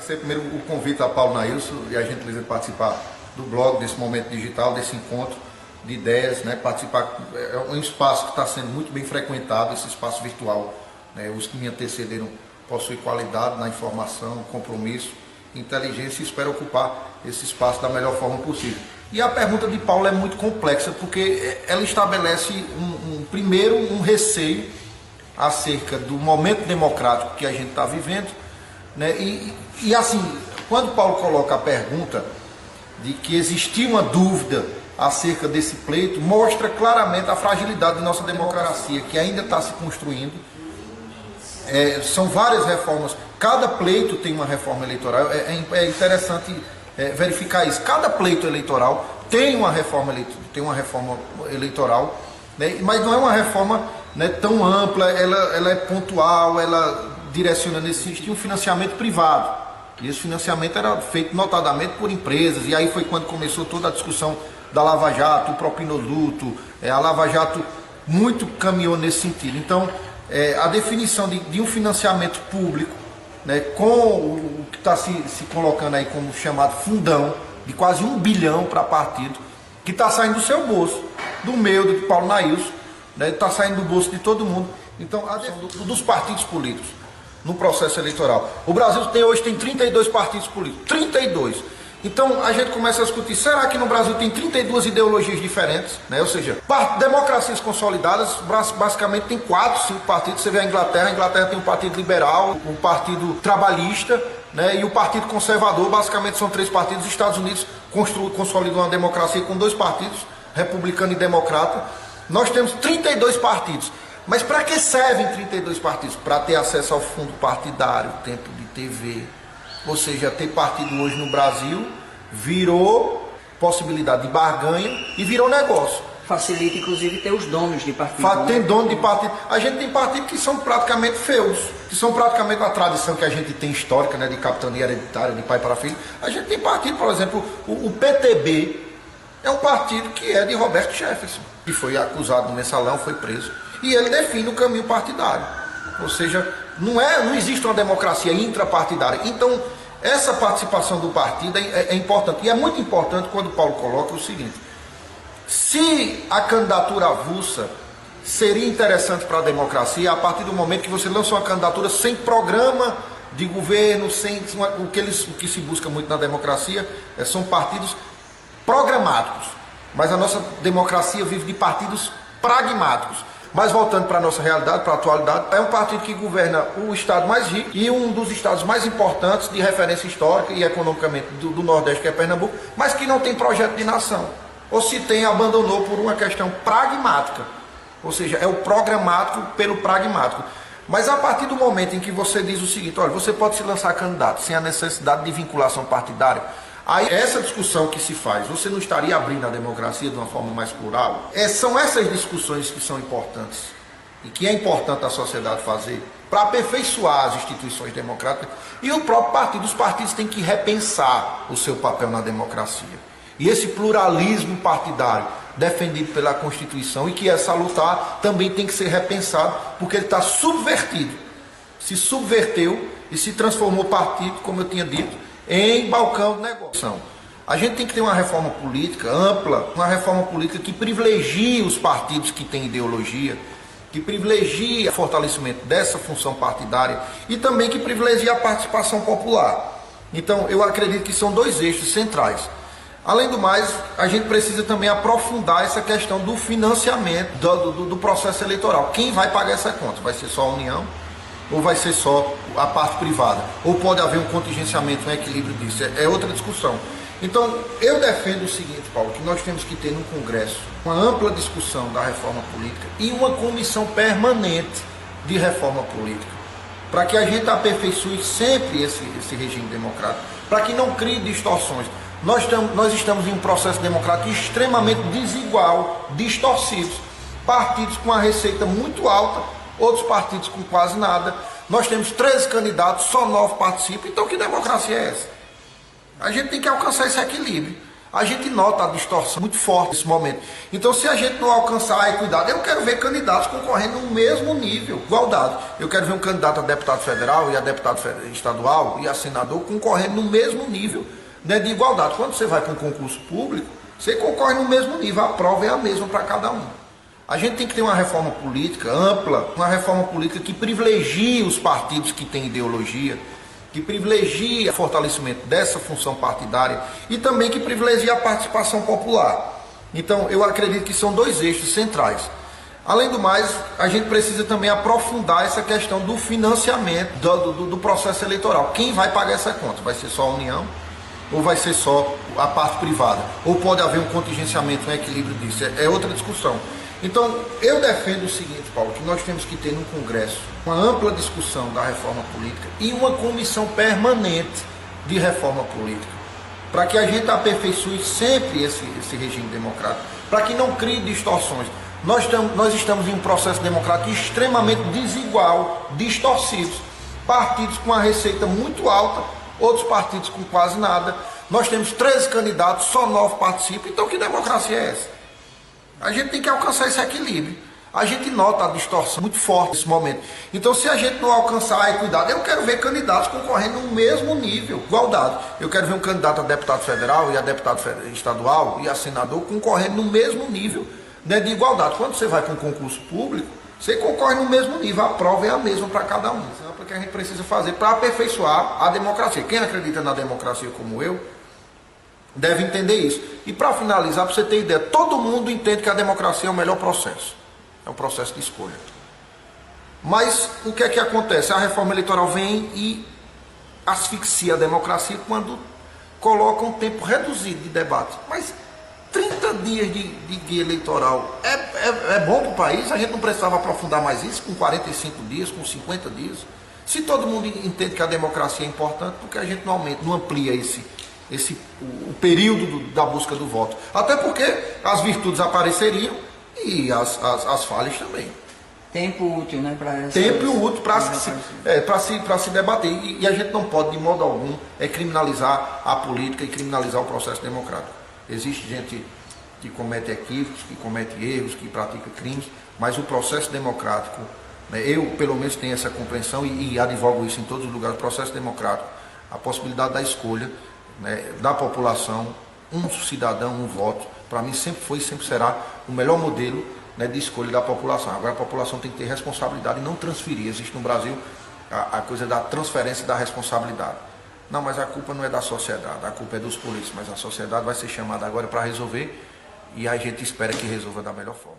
agradecer primeiro o convite a Paulo Nailson e a gentileza de participar do blog, desse momento digital, desse encontro de ideias, né? Participar é um espaço que está sendo muito bem frequentado, esse espaço virtual, né? Os que me antecederam possuem qualidade na informação, compromisso, inteligência e espero ocupar esse espaço da melhor forma possível. E a pergunta de Paulo é muito complexa porque ela estabelece primeiro um receio acerca do momento democrático que a gente está vivendo, né? E assim, quando Paulo coloca a pergunta de que existia uma dúvida acerca desse pleito, mostra claramente a fragilidade da nossa democracia, que ainda está se construindo. São várias reformas, cada pleito tem uma reforma eleitoral, é interessante verificar isso. Cada pleito eleitoral tem uma reforma eleitoral, né? Mas não é uma reforma, né, tão ampla, ela é pontual, ela direciona nesse sentido um financiamento privado. E esse financiamento era feito notadamente por empresas, e aí foi quando começou toda a discussão da Lava Jato, o propinoduto, a Lava Jato muito caminhou nesse sentido. Então, a definição de um financiamento público, né, com o que está se colocando aí como chamado fundão, de quase 1 bilhão para partido, que está saindo do seu bolso, do meu, do Paulo Nailson, né, está saindo do bolso de todo mundo. Então, a definição dos partidos políticos no processo eleitoral. O Brasil hoje tem 32 partidos políticos, 32. Então a gente começa a discutir, será que no Brasil tem 32 ideologias diferentes, né? Ou seja, democracias consolidadas, basicamente tem 4, 5 partidos. Você vê a Inglaterra tem um partido liberal, um partido trabalhista, né? E o partido conservador, basicamente são 3 partidos. Os Estados Unidos consolidou uma democracia com 2 partidos, republicano e democrata. Nós temos 32 partidos. Mas para que servem 32 partidos? Para ter acesso ao fundo partidário, tempo de TV. Ou seja, ter partido hoje no Brasil virou possibilidade de barganha e virou negócio. Facilita, inclusive, ter os donos de partido. Tem dono de partido. A gente tem partidos que são praticamente feudos, que são praticamente a tradição que a gente tem histórica, né, de capitania hereditária, de pai para filho. A gente tem partido, por exemplo, o PTB é um partido que é de Roberto Jefferson, que foi acusado no mensalão, foi preso. E ele define o caminho partidário. Ou seja, não existe uma democracia intrapartidária. Então, essa participação do partido é importante. E é muito importante quando Paulo coloca o seguinte: se a candidatura avulsa seria interessante para a democracia a partir do momento que você lança uma candidatura sem programa de governo, sem o que se busca muito na democracia são partidos programáticos. Mas a nossa democracia vive de partidos pragmáticos. Mas voltando para a nossa realidade, para a atualidade, é um partido que governa o estado mais rico e um dos estados mais importantes de referência histórica e economicamente do Nordeste, que é Pernambuco, mas que não tem projeto de nação. Ou se tem, abandonou por uma questão pragmática. Ou seja, é o programático pelo pragmático. Mas a partir do momento em que você diz o seguinte, olha, você pode se lançar candidato sem a necessidade de vinculação partidária, aí essa discussão que se faz, você não estaria abrindo a democracia de uma forma mais plural? São essas discussões que são importantes e que é importante a sociedade fazer para aperfeiçoar as instituições democráticas e o próprio partido. Os partidos têm que repensar o seu papel na democracia. E esse pluralismo partidário defendido pela Constituição e que é salutar também tem que ser repensado porque ele está subvertido. Se subverteu e se transformou partido, como eu tinha dito, em balcão de negociação. A gente tem que ter uma reforma política ampla, uma reforma política que privilegie os partidos que têm ideologia, que privilegie o fortalecimento dessa função partidária e também que privilegie a participação popular. Então, eu acredito que são 2 eixos centrais. Além do mais, a gente precisa também aprofundar essa questão do financiamento do processo eleitoral. Quem vai pagar essa conta? Vai ser só a União? Ou vai ser só a parte privada? Ou pode haver um contingenciamento, um equilíbrio disso? É outra discussão. Então, eu defendo o seguinte, Paulo, que nós temos que ter no Congresso uma ampla discussão da reforma política e uma comissão permanente de reforma política, para que a gente aperfeiçoe sempre esse regime democrático, para que não crie distorções. Nós estamos em um processo democrático extremamente desigual, distorcidos. Partidos com a receita muito alta, outros partidos com quase nada. Nós temos 13 candidatos, só 9 participam. Então que democracia é essa? A gente tem que alcançar esse equilíbrio. A gente nota a distorção muito forte nesse momento. Então, se a gente não alcançar a equidade, eu quero ver candidatos concorrendo no mesmo nível, igualdade. Eu quero ver um candidato a deputado federal e a deputado estadual e a senador concorrendo no mesmo nível, né, de igualdade. Quando você vai para um concurso público, você concorre no mesmo nível, a prova é a mesma para cada um. A gente tem que ter uma reforma política ampla, uma reforma política que privilegie os partidos que têm ideologia, que privilegie o fortalecimento dessa função partidária e também que privilegie a participação popular. Então, eu acredito que são dois eixos centrais. Além do mais, a gente precisa também aprofundar essa questão do financiamento do processo eleitoral. Quem vai pagar essa conta? Vai ser só a União ou vai ser só a parte privada? Ou pode haver um contingenciamento, um equilíbrio disso? É outra discussão. Então, eu defendo o seguinte, Paulo, que nós temos que ter no Congresso uma ampla discussão da reforma política e uma comissão permanente de reforma política, para que a gente aperfeiçoe sempre esse regime democrático, para que não crie distorções. Nós estamos em um processo democrático extremamente desigual, distorcidos. Partidos com uma receita muito alta, outros partidos com quase nada. Nós temos 13 candidatos, só 9 participam, então que democracia é essa? A gente tem que alcançar esse equilíbrio. A gente nota a distorção muito forte nesse momento. Então, se a gente não alcançar a equidade, eu quero ver candidatos concorrendo no mesmo nível, igualdade. Eu quero ver um candidato a deputado federal e a deputado estadual e a senador concorrendo no mesmo nível, né, de igualdade. Quando você vai para um concurso público, você concorre no mesmo nível, a prova é a mesma para cada um. Isso é o que a gente precisa fazer para aperfeiçoar a democracia. Quem acredita na democracia como eu, deve entender isso. E para finalizar, para você ter ideia, todo mundo entende que a democracia é o melhor processo. É o processo de escolha. Mas o que é que acontece? A reforma eleitoral vem e asfixia a democracia quando coloca um tempo reduzido de debate. Mas 30 dias de guia eleitoral é bom para o país? A gente não precisava aprofundar mais isso com 45 dias, com 50 dias? Se todo mundo entende que a democracia é importante, por que a gente não amplia o período da busca do voto? Até porque as virtudes apareceriam e as falhas também. Tempo útil, né? Tempo útil para se debater. E a gente não pode, de modo algum, criminalizar a política e criminalizar o processo democrático. Existe gente que comete equívocos, que comete erros, que pratica crimes, mas o processo democrático, né, eu pelo menos tenho essa compreensão e advogo isso em todos os lugares. O processo democrático, a possibilidade da escolha, né, da população, um cidadão, um voto, para mim sempre foi e sempre será o melhor modelo, né, de escolha da população. Agora a população tem que ter responsabilidade e não transferir. Existe no Brasil a coisa da transferência da responsabilidade. Não, mas a culpa não é da sociedade, a culpa é dos políticos, mas a sociedade vai ser chamada agora para resolver e a gente espera que resolva da melhor forma.